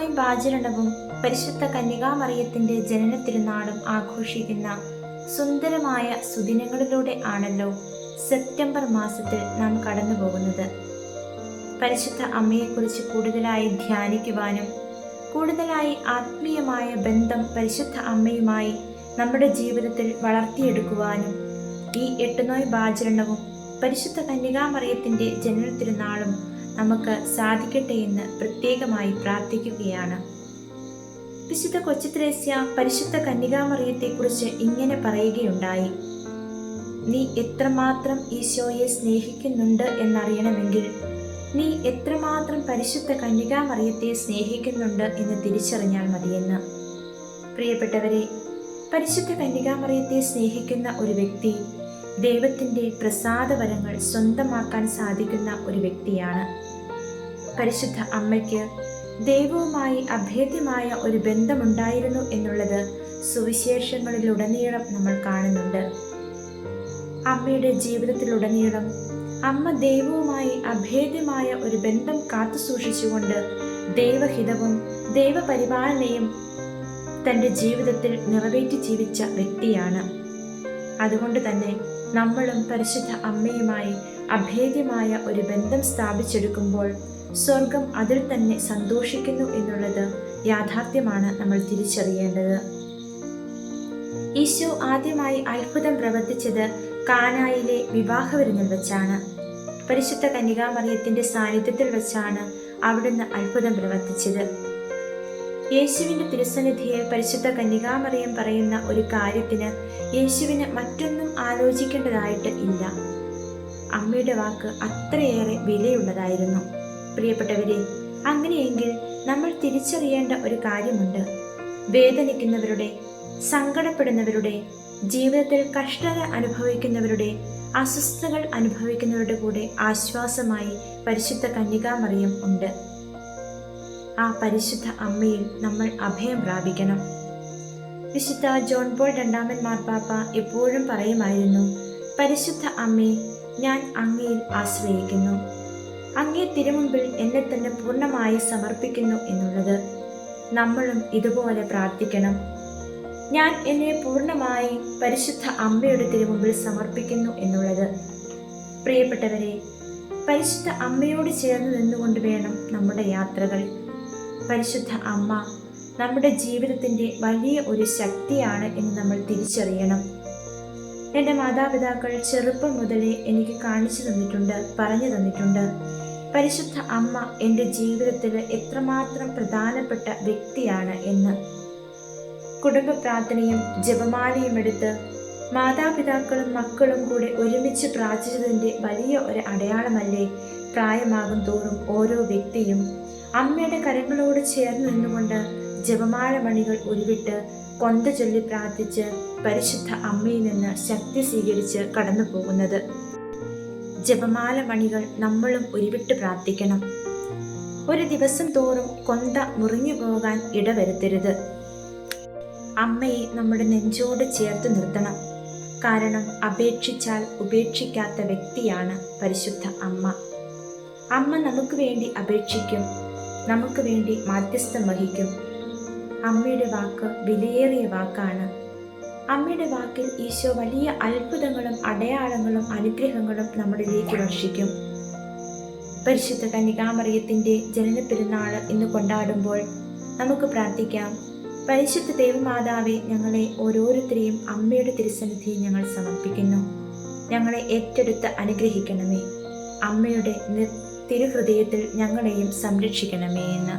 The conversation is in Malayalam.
നോയമ്പ് ആചരണവും പരിശുദ്ധ കന്യകാമറിയത്തിന്റെ ജനന തിരുനാളും ആഘോഷിക്കുന്ന സുന്ദരമായ സുദിനങ്ങളിലൂടെ ആണല്ലോ സെപ്റ്റംബർ മാസത്തിൽ നാം കടന്നു പോകുന്നത്. പരിശുദ്ധ അമ്മയെക്കുറിച്ച് കൂടുതലായി ധ്യാനിക്കുവാനും കൂടുതലായി ആത്മീയമായ ബന്ധം പരിശുദ്ധ അമ്മയുമായി നമ്മുടെ ജീവിതത്തിൽ വളർത്തിയെടുക്കുവാനും ഈ 8 നോയമ്പ് ആചരണവും പരിശുദ്ധ കന്യകാമറിയത്തിന്റെ ജനന തിരുനാളും നമുക്ക് സാധിക്കട്ടെ എന്ന് പ്രത്യേകമായി പ്രാർത്ഥിക്കുകയാണ്. വിശുദ്ധ കൊച്ചുത്രേസ്യ പരിശുദ്ധ കന്യകാമറിയത്തെക്കുറിച്ച് ഇങ്ങനെ പറയുകയുണ്ടായി: നീ എത്രമാത്രം ഈശോയെ സ്നേഹിക്കുന്നുണ്ട് എന്നറിയണമെങ്കിൽ നീ എത്രമാത്രം പരിശുദ്ധ കന്യകാമറിയത്തെ സ്നേഹിക്കുന്നുണ്ട് എന്ന് തിരിച്ചറിഞ്ഞാൽ മതിയെന്ന്. പ്രിയപ്പെട്ടവരെ, പരിശുദ്ധ കന്യകാമറിയത്തെ സ്നേഹിക്കുന്ന ഒരു വ്യക്തി ദൈവത്തിൻ്റെ പ്രസാദവരങ്ങൾ സ്വന്തമാക്കാൻ സാധിക്കുന്ന ഒരു വ്യക്തിയാണ്. പരിശുദ്ധ അമ്മയ്ക്ക് ദൈവവുമായി അഭേദ്യമായ ഒരു ബന്ധമുണ്ടായിരുന്നു എന്നുള്ളത് സുവിശേഷങ്ങളിലുടനീളം നമ്മൾ കാണുന്നുണ്ട്. അമ്മയുടെ ജീവിതത്തിലുടനീളം അമ്മ ദൈവവുമായി അഭേദ്യമായ ഒരു ബന്ധം കാത്തു സൂക്ഷിച്ചുകൊണ്ട് ദൈവഹിതവും ദൈവപരിപാലനയും തൻ്റെ ജീവിതത്തിൽ നിറവേറ്റി ജീവിച്ച വ്യക്തിയാണ്. അതുകൊണ്ട് തന്നെ നമ്മളും പരിശുദ്ധ അമ്മയുമായി അഭേദ്യമായ ഒരു ബന്ധം സ്ഥാപിച്ചെടുക്കുമ്പോൾ സ്വർഗം അതിൽ തന്നെ സന്തോഷിക്കുന്നു എന്നുള്ളത് യാഥാർത്ഥ്യമാണ് നമ്മൾ തിരിച്ചറിയേണ്ടത്. ഈശോ ആദ്യമായി അത്ഭുതം പ്രവർത്തിച്ചത് കാനായിലെ വിവാഹവിരുന്നിൽ വെച്ചാണ്. പരിശുദ്ധ കന്യകാമറിയത്തിന്റെ സാന്നിധ്യത്തിൽ വെച്ചാണ് അവിടുന്ന് അത്ഭുതം പ്രവർത്തിച്ചത്. യേശുവിന്റെ തിരുസന്നിധിയിൽ പരിശുദ്ധ കന്യകാമറിയം പറയുന്ന ഒരു കാര്യത്തിന് യേശുവിന് മറ്റൊന്നും ആലോചിക്കേണ്ടതായിട്ട് ഇല്ല. അമ്മയുടെ വാക്ക് അത്രയേറെ വിലയുള്ളതായിരുന്നു. പ്രിയപ്പെട്ടവരെ, അങ്ങനെയെങ്കിൽ നമ്മൾ തിരിച്ചറിയേണ്ട ഒരു കാര്യമുണ്ട്. വേദനിക്കുന്നവരുടെ, സങ്കടപ്പെടുന്നവരുടെ, ജീവിതത്തിൽ കഷ്ടത അനുഭവിക്കുന്നവരുടെ, അസ്വസ്ഥതകൾ അനുഭവിക്കുന്നവരുടെ കൂടെ ആശ്വാസമായി പരിശുദ്ധ കന്യകാമറിയം ഉണ്ട്. ആ പരിശുദ്ധ അമ്മയിൽ നമ്മൾ അഭയം പ്രാപിക്കണം. വിശുദ്ധ ജോൺ പോൾ രണ്ടാമൻ മാർപ്പാപ്പ എപ്പോഴും പറയുമായിരുന്നു: പരിശുദ്ധ അമ്മേ, ഞാൻ അങ്ങയിൽ ആശ്രയിക്കുന്നു, അങ്ങേ തിരുമുമ്പിൽ എന്നെ തന്നെ പൂർണ്ണമായി സമർപ്പിക്കുന്നു എന്നുള്ളത്. നമ്മളും ഇതുപോലെ പ്രാർത്ഥിക്കണം: ഞാൻ എന്നെ പൂർണ്ണമായി പരിശുദ്ധ അമ്മയുടെ തിരുമുമ്പിൽ സമർപ്പിക്കുന്നു എന്നുള്ളത്. പ്രിയപ്പെട്ടവരെ, പരിശുദ്ധ അമ്മയോട് ചേർന്ന് നിന്നുകൊണ്ട് വേണം നമ്മുടെ യാത്രകൾ. പരിശുദ്ധ അമ്മ നമ്മുടെ ജീവിതത്തിൻ്റെ വലിയ ഒരു ശക്തിയാണ് എന്ന് നമ്മൾ തിരിച്ചറിയണം. എൻ്റെ മാതാപിതാക്കൾ ചെറുപ്പം മുതലേ എനിക്ക് കാണിച്ചു തന്നിട്ടുണ്ട്, പറഞ്ഞു തന്നിട്ടുണ്ട് പരിശുദ്ധ അമ്മ എൻ്റെ ജീവിതത്തിൽ എത്രമാത്രം പ്രധാനപ്പെട്ട വ്യക്തിയാണ് എന്ന്. കുടുംബ പ്രാർത്ഥനയും ജപമാലയും എടുത്ത് മാതാപിതാക്കളും മക്കളും കൂടെ ഒരുമിച്ച് പ്രാർത്ഥിച്ചതിൻ്റെ വലിയ ഒരു അടയാളമല്ലേ പ്രായമാകും തോറും ഓരോ വ്യക്തിയും അമ്മയുടെ കരങ്ങളോട് ചേർന്ന് നിന്നുകൊണ്ട് ജപമാല മണികൾ ഉരുവിട്ട് കൊന്ത ചൊല്ലി പ്രാർത്ഥിച്ച് പരിശുദ്ധ അമ്മയിൽ നിന്ന് ശക്തി സ്വീകരിച്ച് കടന്നു പോകുന്നത്. ജപമാല മണികൾ നമ്മളും ഉരുവിട്ട് പ്രാർത്ഥിക്കണം. ഒരു ദിവസം തോറും കൊന്ത മുറിഞ്ഞു പോകാൻ ഇടവരുത്തരുത്. അമ്മയെ നമ്മുടെ നെഞ്ചോട് ചേർത്ത് നിർത്തണം. കാരണം അപേക്ഷിച്ചാൽ ഉപേക്ഷിക്കാത്ത വ്യക്തിയാണ് പരിശുദ്ധ അമ്മ. അമ്മ നമുക്ക് വേണ്ടി അപേക്ഷിക്കും, നമുക്ക് വേണ്ടി മാധ്യസ്ഥം വഹിക്കും. അമ്മയുടെ വാക്ക് വിലയേറിയ വാക്കാണ്. അമ്മയുടെ വാക്കിൽ ഈശോ വലിയ അത്ഭുതങ്ങളും അടയാളങ്ങളും അനുഗ്രഹങ്ങളും നമ്മളിലേക്ക് വർഷിക്കും. പരിശുദ്ധ കന്യകാമറിയത്തിന്റെ ജനന പെരുന്നാൾ ഇന്ന് കൊണ്ടാടുമ്പോൾ നമുക്ക് പ്രാർത്ഥിക്കാം: പരിശുദ്ധ ദൈവമാതാവെ, ഞങ്ങളെ ഓരോരുത്തരെയും അമ്മയുടെ തിരുസന്നിധിയിൽ ഞങ്ങൾ സമർപ്പിക്കുന്നു. ഞങ്ങളെ ഏറ്റെടുത്ത് അനുഗ്രഹിക്കണമേ. അമ്മയുടെ തിരുഹൃദയത്തിൽ ഞങ്ങളെയും സംരക്ഷിക്കണമേ എന്ന്